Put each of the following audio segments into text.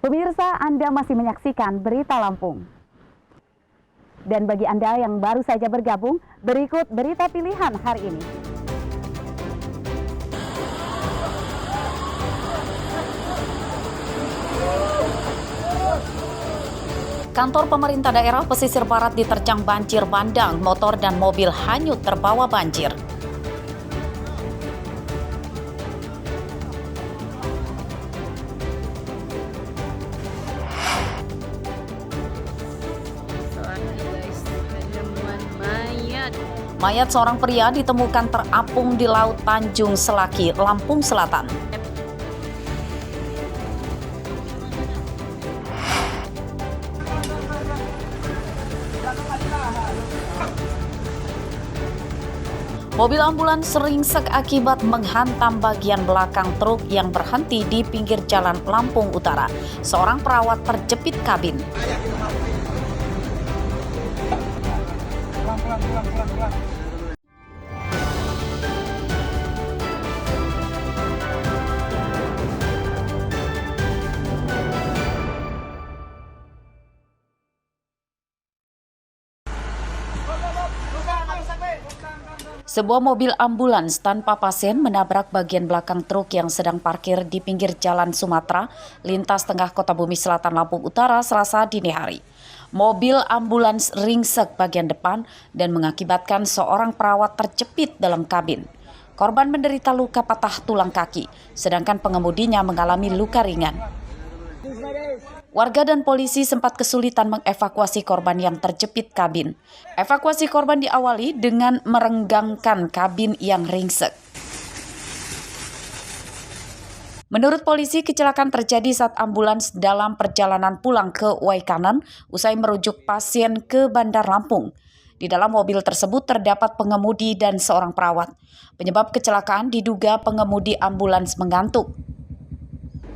Pemirsa, Anda masih menyaksikan Berita Lampung. Dan bagi Anda yang baru saja bergabung, berikut berita pilihan hari ini. Kantor pemerintah daerah pesisir barat diterjang banjir bandang, motor dan mobil hanyut terbawa banjir. Mayat seorang pria ditemukan terapung di Laut Tanjung Selaki, Lampung Selatan. Mobil ambulans ringsek akibat menghantam bagian belakang truk yang berhenti di pinggir jalan Lampung Utara. Seorang perawat terjepit kabin. Sebuah mobil ambulans tanpa pasien menabrak bagian belakang truk yang sedang parkir di pinggir jalan Sumatera, lintas tengah Kota Bumi Selatan, Lampung Utara, Selasa dini hari. Mobil ambulans ringsek bagian depan dan mengakibatkan seorang perawat terjepit dalam kabin. Korban menderita luka patah tulang kaki, sedangkan pengemudinya mengalami luka ringan. Warga dan polisi sempat kesulitan mengevakuasi korban yang terjepit kabin. Evakuasi korban diawali dengan merenggangkan kabin yang ringsek. Menurut polisi, kecelakaan terjadi saat ambulans dalam perjalanan pulang ke Waikanan usai merujuk pasien ke Bandar Lampung. Di dalam mobil tersebut terdapat pengemudi dan seorang perawat. Penyebab kecelakaan diduga pengemudi ambulans mengantuk.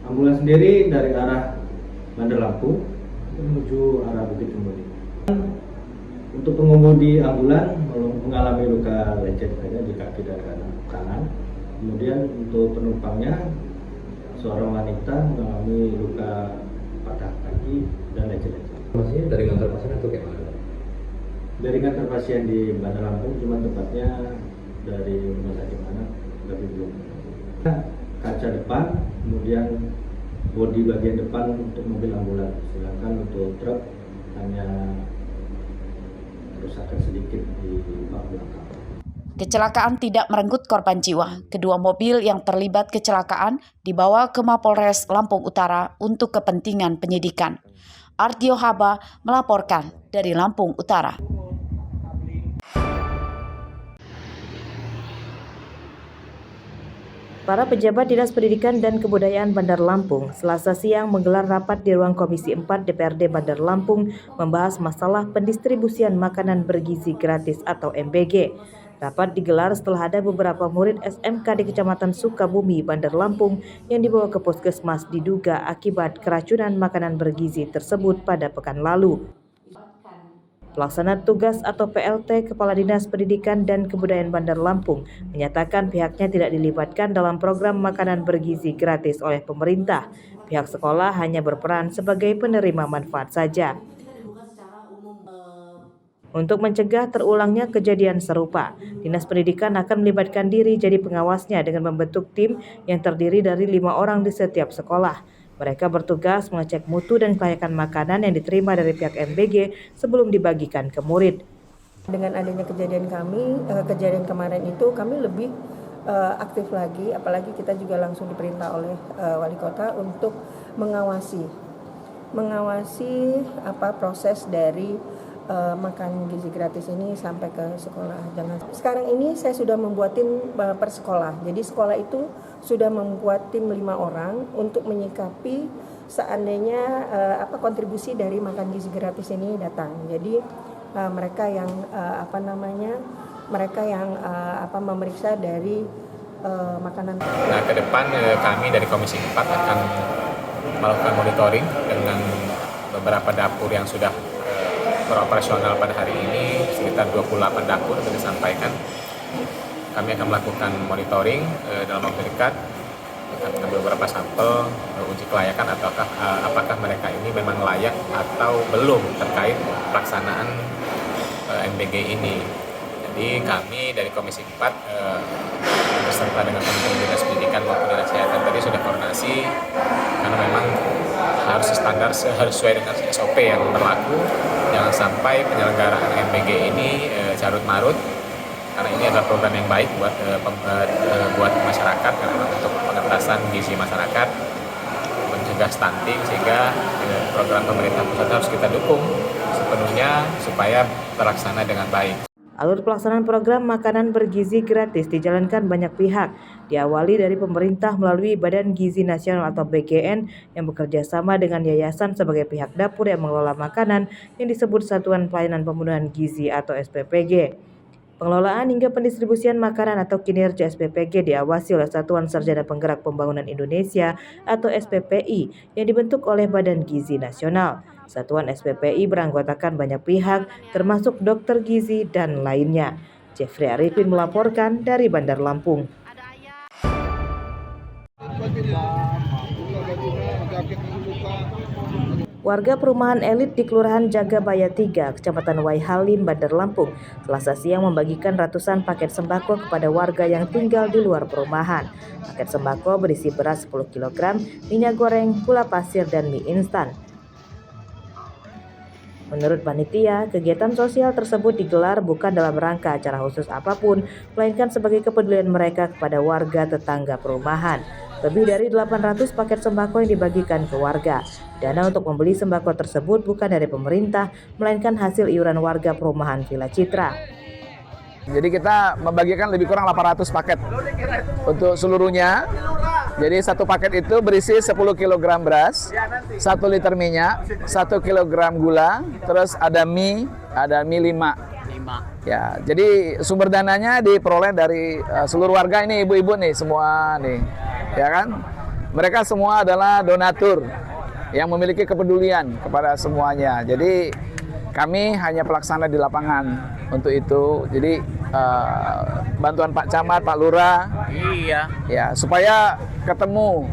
Ambulans sendiri dari arah Bandar Lampung menuju arah Bukit Tumuli. Untuk pengemudi ambulans mengalami luka lecet di kaki dan kanan. Kemudian untuk penumpangnya seorang wanita mengalami luka patah kaki dan lecet-lecet. Maksudnya dari kantor pasien atau kayak mana? Dari kantor pasien di Bandar Lampung, cuma tepatnya dari rumah sakit mana tapi belum. Kaca depan, kemudian bodi bagian depan untuk mobil ambulans, sedangkan untuk truk hanya kerusakan sedikit di bak belakang. Kecelakaan tidak merenggut korban jiwa. Kedua mobil yang terlibat kecelakaan dibawa ke Mapolres Lampung Utara untuk kepentingan penyidikan. Ardio Haba melaporkan dari Lampung Utara. Para pejabat Dinas Pendidikan dan Kebudayaan Bandar Lampung Selasa siang menggelar rapat di ruang Komisi 4 DPRD Bandar Lampung membahas masalah pendistribusian makanan bergizi gratis atau MBG. Rapat digelar setelah ada beberapa murid SMK di Kecamatan Sukabumi, Bandar Lampung yang dibawa ke puskesmas diduga akibat keracunan makanan bergizi tersebut pada pekan lalu. Pelaksana tugas atau PLT Kepala Dinas Pendidikan dan Kebudayaan Bandar Lampung menyatakan pihaknya tidak dilibatkan dalam program makanan bergizi gratis oleh pemerintah. Pihak sekolah hanya berperan sebagai penerima manfaat saja. Untuk mencegah terulangnya kejadian serupa, Dinas Pendidikan akan melibatkan diri jadi pengawasnya dengan membentuk tim yang terdiri dari 5 orang di setiap sekolah. Mereka bertugas mengecek mutu dan kelayakan makanan yang diterima dari pihak MBG sebelum dibagikan ke murid. Dengan adanya kejadian kemarin itu kami lebih aktif lagi, apalagi kita juga langsung diperintah oleh wali kota untuk mengawasi proses dari makan gizi gratis ini sampai ke sekolah. Sekarang ini saya sudah membuat tim per sekolah. Jadi sekolah itu sudah membuat tim 5 orang untuk menyikapi seandainya kontribusi dari makan gizi gratis ini datang. Jadi mereka yang memeriksa dari makanan. Nah, ke depan kami dari Komisi 4 akan melakukan monitoring dengan beberapa dapur yang sudah beroperasional pada hari ini, sekitar 28 dapur sudah disampaikan. Kami akan melakukan monitoring dalam waktu dekat akan beberapa sampel uji kelayakan ataukah apakah mereka ini memang layak atau belum terkait pelaksanaan MBG ini. Jadi kami dari Komisi 4 beserta dengan Kementerian Dinas Pendidikan maupun Dinas Kesehatan tadi sudah koordinasi karena memang harus standar sesuai dengan SOP yang berlaku. Jangan sampai penyelenggaraan MBG ini carut marut karena ini adalah program yang baik buat masyarakat karena untuk pengentasan gizi masyarakat, mencegah stunting, sehingga program pemerintah pusat harus kita dukung sepenuhnya supaya terlaksana dengan baik. Alur pelaksanaan program makanan bergizi gratis dijalankan banyak pihak, diawali dari pemerintah melalui Badan Gizi Nasional atau BGN yang bekerja sama dengan yayasan sebagai pihak dapur yang mengelola makanan yang disebut Satuan Pelayanan Pemenuhan Gizi atau SPPG. Pengelolaan hingga pendistribusian makanan atau kinerja SPPG diawasi oleh Satuan Sarjana Penggerak Pembangunan Indonesia atau SPPI yang dibentuk oleh Badan Gizi Nasional. Satuan SPPI beranggotakan banyak pihak termasuk dokter gizi dan lainnya. Jeffrey Arifin melaporkan dari Bandar Lampung. Warga perumahan elit di Kelurahan Jagabaya 3, Kecamatan Waihalim, Bandar Lampung, Selasa siang membagikan ratusan paket sembako kepada warga yang tinggal di luar perumahan. Paket sembako berisi beras 10 kg, minyak goreng, gula pasir, dan mie instan. Menurut panitia, kegiatan sosial tersebut digelar bukan dalam rangka acara khusus apapun, melainkan sebagai kepedulian mereka kepada warga tetangga perumahan. Lebih dari 800 paket sembako yang dibagikan ke warga. Dana untuk membeli sembako tersebut bukan dari pemerintah, melainkan hasil iuran warga perumahan Villa Citra. Jadi kita membagikan lebih kurang 800 paket untuk seluruhnya. Jadi satu paket itu berisi 10 kg beras, 1 liter minyak, 1 kg gula, terus ada mie 5. Ya, jadi sumber dananya diperoleh dari seluruh warga ini, ibu-ibu nih semua nih. Ya kan? Mereka semua adalah donatur yang memiliki kepedulian kepada semuanya. Jadi kami hanya pelaksana di lapangan untuk itu. Jadi bantuan Pak Camat, Pak Lurah, ya supaya ketemu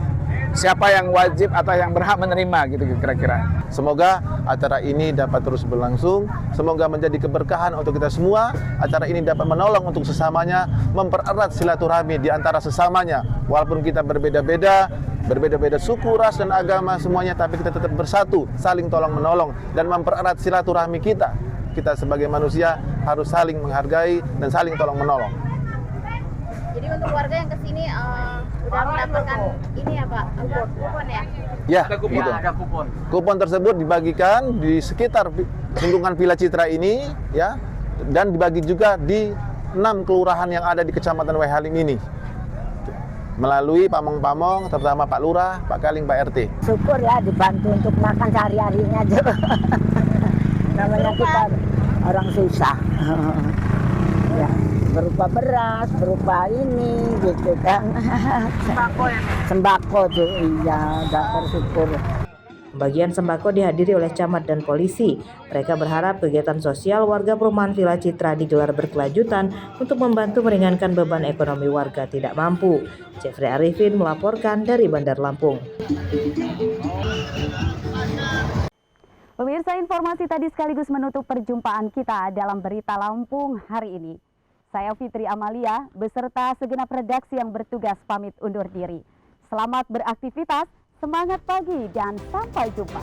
siapa yang wajib atau yang berhak menerima gitu kira-kira. Semoga acara ini dapat terus berlangsung, semoga menjadi keberkahan untuk kita semua. Acara ini dapat menolong untuk sesamanya, mempererat silaturahmi di antara sesamanya. Walaupun kita berbeda-beda suku, ras, dan agama semuanya, tapi kita tetap bersatu, saling tolong-menolong, dan mempererat silaturahmi kita. Kita sebagai manusia harus saling menghargai dan saling tolong-menolong. Jadi untuk warga yang kesini sudah mendapatkan ini ya Pak, kupon ya? Ya, gitu. Ada kupon. Kupon tersebut dibagikan di sekitar lingkungan Villa Citra ini, ya, dan dibagi juga di 6 kelurahan yang ada di Kecamatan Waihalim ini. Melalui pamong-pamong, terutama Pak Lurah, Pak Kaling, Pak RT. Syukur ya dibantu untuk makan sehari-harinya aja. Namanya kita orang susah. Ya, berupa beras, berupa ini gitu kan. Sembako tuh, iya, udah bersyukur. Pembagian sembako dihadiri oleh camat dan polisi. Mereka berharap kegiatan sosial warga perumahan Villa Citra digelar berkelanjutan untuk membantu meringankan beban ekonomi warga tidak mampu. Jeffrey Arifin melaporkan dari Bandar Lampung. Pemirsa, informasi tadi sekaligus menutup perjumpaan kita dalam Berita Lampung hari ini. Saya Fitri Amalia beserta segenap redaksi yang bertugas pamit undur diri. Selamat beraktivitas, semangat pagi, dan sampai jumpa.